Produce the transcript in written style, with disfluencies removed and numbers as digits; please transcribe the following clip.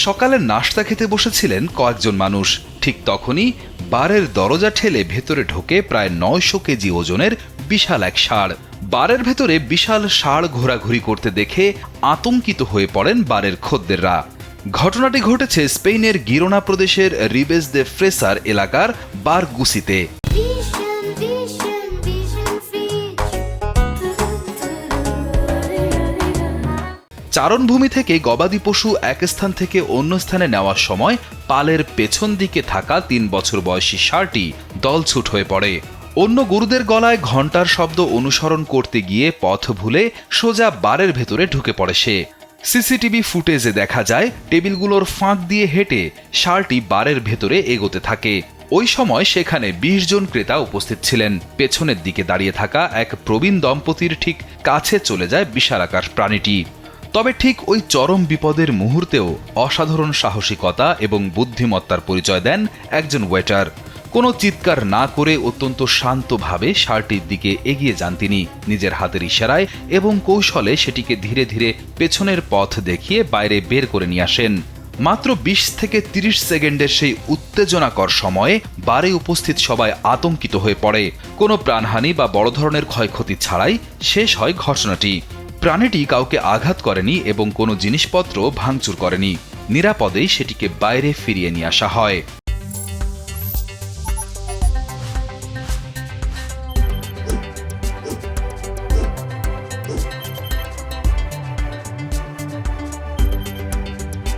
সকালে নাশতা খেতে বসেছিলেন কয়েকজন মানুষ। ঠিক তখনই বারের দরজা ঠেলে ভেতরে ঢোকে প্রায় ৯০০ কেজি ওজনের বিশাল এক ষাঁড়। বারের ভেতরে বিশাল ষাঁড় ঘোরাঘুরি করতে দেখে আতঙ্কিত হয়ে পড়েন বারের খদ্দেররা। ঘটনাটি ঘটেছে স্পেনের গিরোনা প্রদেশের রিবেস দে ফ্রেসার এলাকার বারগুসিতে। চারণভূমি থেকে গবাদি পশু এক স্থান থেকে অন্য স্থানে নেওয়ার সময় পালের পেছন দিকে থাকা ৩ বছর বয়সী ষাঁড়টি দলছুট হয়ে পড়ে। অন্য গরুদের গলায় ঘণ্টার শব্দ অনুসরণ করতে গিয়ে পথ ভুলে সোজা বারের ভেতরে ঢুকে পড়ে সে। সিসিটিভি ফুটেজে দেখা যায় টেবিলগুলোর ফাঁক দিয়ে হেঁটে ষাঁড়টি বারের ভেতরে এগোতে থাকে। ওই সময় সেখানে ২০ জন ক্রেতা উপস্থিত ছিলেন। পেছনের দিকে দাঁড়িয়ে থাকা এক প্রবীণ দম্পতির ঠিক কাছে চলে যায় বিশালাকার প্রাণীটি। তবে ঠিক ওই চরম বিপদের মুহূর্তেও অসাধারণ সাহসিকতা এবং বুদ্ধিমত্তার পরিচয় দেন একজন ওয়েটার। কোনো চিৎকার না করে অত্যন্ত শান্তভাবে ষাঁড়টির দিকে এগিয়ে যান তিনি, নিজের হাতের ইশারায় এবং কৌশলে সেটিকে ধীরে ধীরে পেছনের পথ দেখিয়ে বাইরে বের করে নিয়ে আসেন। মাত্র ২০ থেকে ৩০ সেকেন্ডের সেই উত্তেজনাকর সময়ে বারে উপস্থিত সবাই আতঙ্কিত হয়ে পড়ে। কোনো প্রাণহানি বা বড় ধরনের ক্ষয়ক্ষতি ছাড়াই শেষ হয় ঘটনাটি। প্রাণীটি কাউকে আঘাত করেনি এবং কোনো জিনিসপত্র ভাঙচুর করেনি। নিরাপদেই সেটিকে বাইরে ফিরিয়ে নিয়ে আসা হয়।